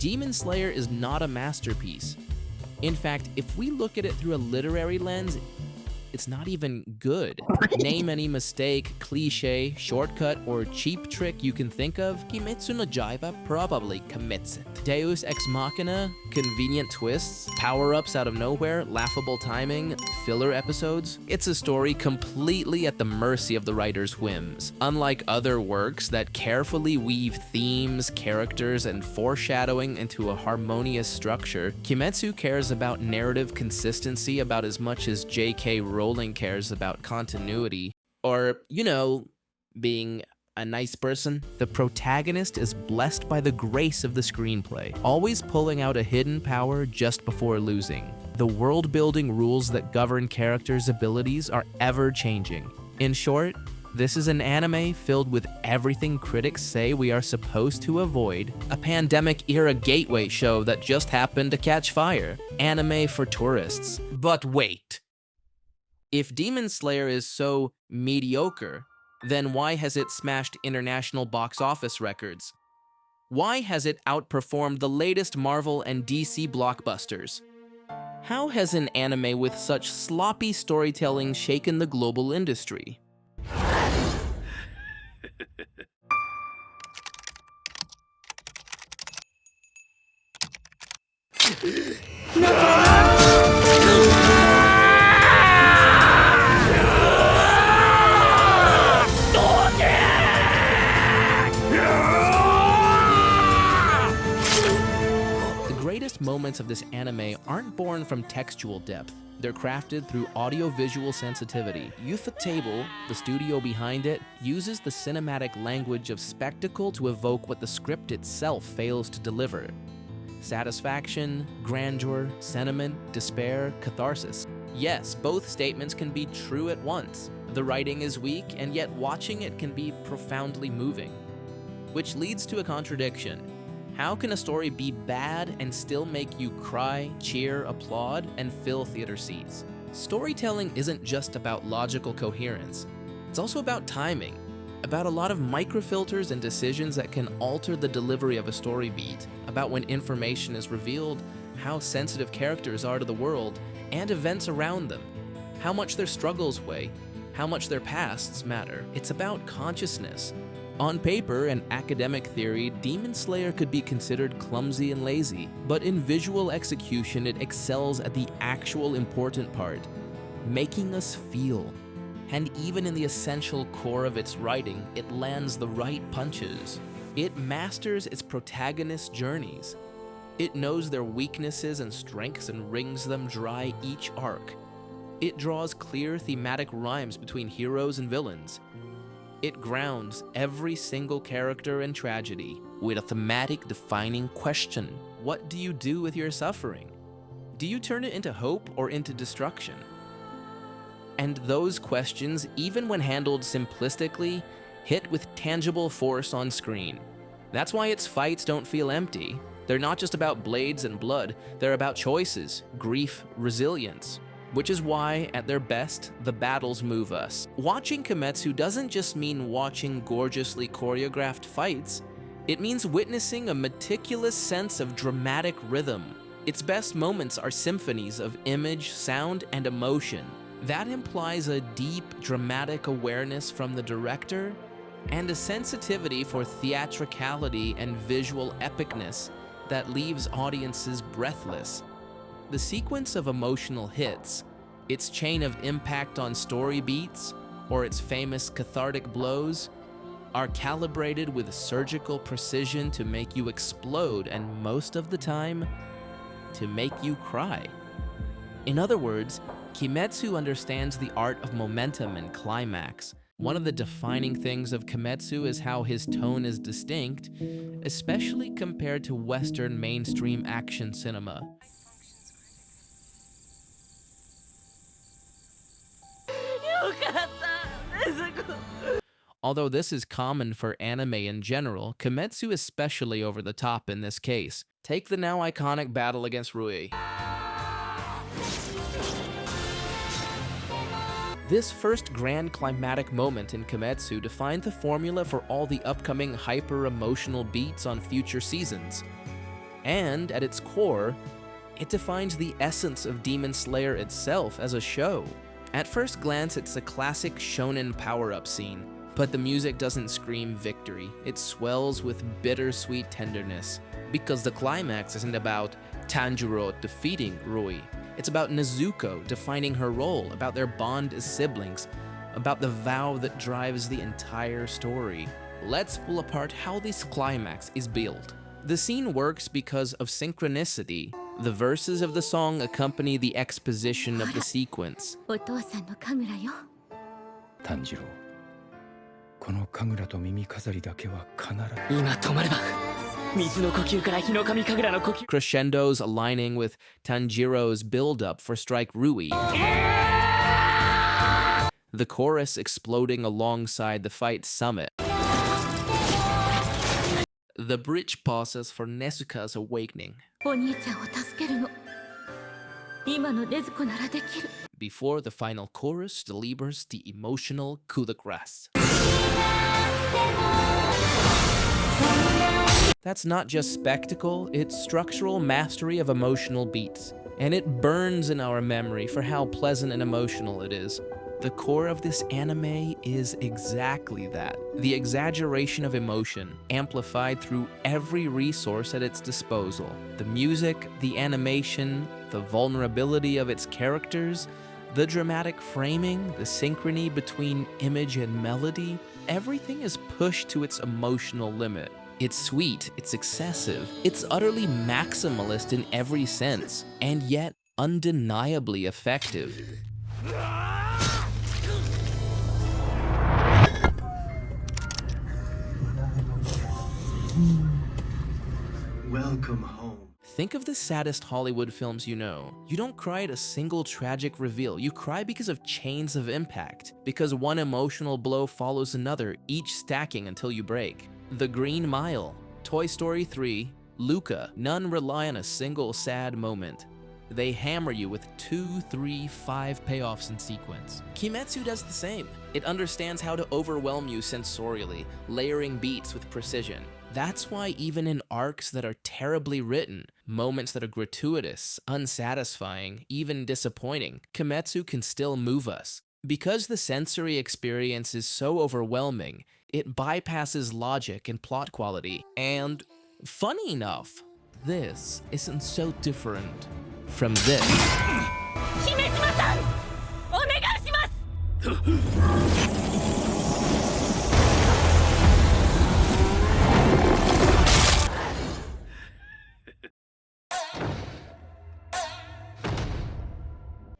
Demon Slayer is not a masterpiece. In fact, if we look at it through a literary lens, it's not even good. Name any mistake, cliche, shortcut, or cheap trick you can think of, Kimetsu no Yaiba probably commits it. Deus Ex Machina, convenient twists, power-ups out of nowhere, laughable timing, filler episodes. It's a story completely at the mercy of the writer's whims. Unlike other works that carefully weave themes, characters, and foreshadowing into a harmonious structure, Kimetsu cares about narrative consistency about as much as J.K. Rowling cares about continuity, or, you know, being a nice person. The protagonist is blessed by the grace of the screenplay, always pulling out a hidden power just before losing. The world-building rules that govern characters' abilities are ever-changing. In short, this is an anime filled with everything critics say we are supposed to avoid, a pandemic-era gateway show that just happened to catch fire, anime for tourists. But wait. If Demon Slayer is so mediocre, then why has it smashed international box office records? Why has it outperformed the latest Marvel and DC blockbusters? How has an anime with such sloppy storytelling shaken the global industry? Moments of this anime aren't born from textual depth. They're crafted through audio-visual sensitivity. Ufotable, the studio behind it, uses the cinematic language of spectacle to evoke what the script itself fails to deliver. Satisfaction, grandeur, sentiment, despair, catharsis. Yes, both statements can be true at once. The writing is weak, and yet watching it can be profoundly moving. Which leads to a contradiction. How can a story be bad and still make you cry, cheer, applaud, and fill theater seats? Storytelling isn't just about logical coherence. It's also about timing, about a lot of microfilters and decisions that can alter the delivery of a story beat, about when information is revealed, how sensitive characters are to the world and events around them, how much their struggles weigh, how much their pasts matter. It's about consciousness. On paper and academic theory, Demon Slayer could be considered clumsy and lazy, but in visual execution it excels at the actual important part, making us feel. And even in the essential core of its writing, it lands the right punches. It masters its protagonists' journeys. It knows their weaknesses and strengths and wrings them dry each arc. It draws clear thematic rhymes between heroes and villains. It grounds every single character in tragedy with a thematic defining question. What do you do with your suffering? Do you turn it into hope or into destruction? And those questions, even when handled simplistically, hit with tangible force on screen. That's why its fights don't feel empty. They're not just about blades and blood, they're about choices, grief, resilience. Which is why, at their best, the battles move us. Watching Kimetsu doesn't just mean watching gorgeously choreographed fights, it means witnessing a meticulous sense of dramatic rhythm. Its best moments are symphonies of image, sound, and emotion. That implies a deep, dramatic awareness from the director, and a sensitivity for theatricality and visual epicness that leaves audiences breathless. The sequence of emotional hits, its chain of impact on story beats, or its famous cathartic blows, are calibrated with surgical precision to make you explode and most of the time, to make you cry. In other words, Kimetsu understands the art of momentum and climax. One of the defining things of Kimetsu is how his tone is distinct, especially compared to Western mainstream action cinema. Although this is common for anime in general, Kimetsu is especially over the top in this case. Take the now iconic battle against Rui. This first grand climatic moment in Kimetsu defined the formula for all the upcoming hyper-emotional beats on future seasons. And at its core, it defines the essence of Demon Slayer itself as a show. At first glance, it's a classic shonen power-up scene, but the music doesn't scream victory. It swells with bittersweet tenderness. Because the climax isn't about Tanjiro defeating Rui. It's about Nezuko defining her role, about their bond as siblings, about the vow that drives the entire story. Let's pull apart how this climax is built. The scene works because of synchronicity. The verses of the song accompany the exposition of the sequence. お父さんの神楽よ。炭治郎、この神楽と耳飾りだけは必ず。今止まれば水の呼吸から日の神神楽の呼吸。 Crescendos aligning with Tanjiro's build-up for Strike Rui. The chorus exploding alongside the fight summit. The bridge pauses for Nezuka's awakening. お兄ちゃんを助けるの。今の禰豆子ならできる。 Before the final chorus delivers the emotional coup de grace. That's not just spectacle, it's structural mastery of emotional beats. And it burns in our memory for how pleasant and emotional it is. The core of this anime is exactly that. The exaggeration of emotion, amplified through every resource at its disposal. The music, the animation, the vulnerability of its characters, the dramatic framing, the synchrony between image and melody, everything is pushed to its emotional limit. It's sweet, it's excessive, it's utterly maximalist in every sense, and yet undeniably effective. Welcome home. Think of the saddest Hollywood films you know. You don't cry at a single tragic reveal. You cry because of chains of impact, because one emotional blow follows another, each stacking until you break. The Green Mile, Toy Story 3, Luca, none rely on a single sad moment. They hammer you with 2, 3, 5 payoffs in sequence. Kimetsu does the same. It understands how to overwhelm you sensorially, layering beats with precision. That's why even in arcs that are terribly written, moments that are gratuitous, unsatisfying, even disappointing, Kimetsu can still move us. Because the sensory experience is so overwhelming, it bypasses logic and plot quality. And funny enough, this isn't so different from this. 姫島さん、お願いします。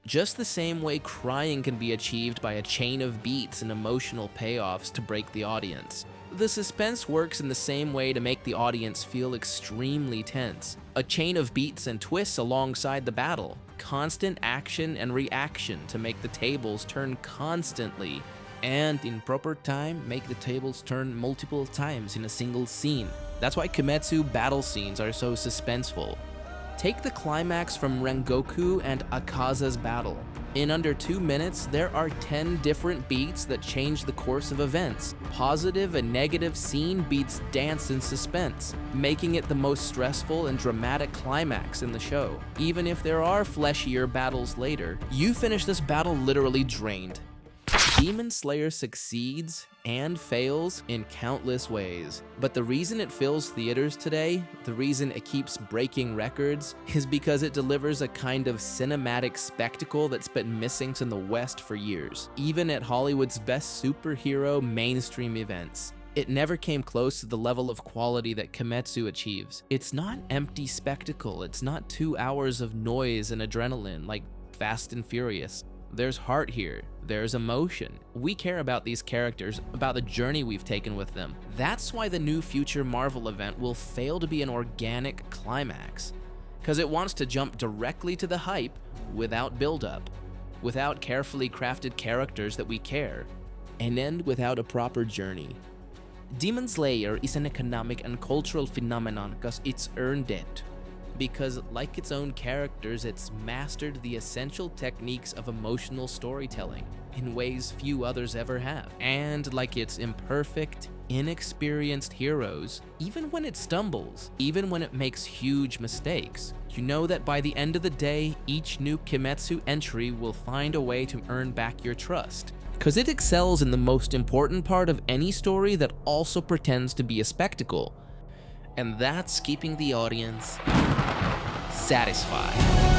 Just the same way crying can be achieved by a chain of beats and emotional payoffs to break the audience. The suspense works in the same way to make the audience feel extremely tense. A chain of beats and twists alongside the battle. Constant action and reaction to make the tables turn constantly. And in proper time, make the tables turn multiple times in a single scene. That's why Kimetsu battle scenes are so suspenseful. Take the climax from Rengoku and Akaza's battle. In under 2 minutes, there are 10 different beats that change the course of events. Positive and negative scene beats dance in suspense, making it the most stressful and dramatic climax in the show. Even if there are fleshier battles later, you finish this battle literally drained. Demon Slayer succeeds and fails in countless ways, but the reason it fills theaters today, the reason it keeps breaking records, is because it delivers a kind of cinematic spectacle that's been missing in the West for years, even at Hollywood's best superhero mainstream events. It never came close to the level of quality that Kimetsu achieves. It's not empty spectacle, it's not 2 hours of noise and adrenaline like Fast and Furious. There's heart here, there's emotion. We care about these characters, about the journey we've taken with them. That's why the new future Marvel event will fail to be an organic climax. Because it wants to jump directly to the hype without build-up, without carefully crafted characters that we care, and end without a proper journey. Demon Slayer is an economic and cultural phenomenon because it's earned it. because, like its own characters, it's mastered the essential techniques of emotional storytelling in ways few others ever have. And like its imperfect, inexperienced heroes, even when it stumbles, even when it makes huge mistakes, you know that by the end of the day, each new Kimetsu entry will find a way to earn back your trust. Because it excels in the most important part of any story that also pretends to be a spectacle. And that's keeping the audience satisfied.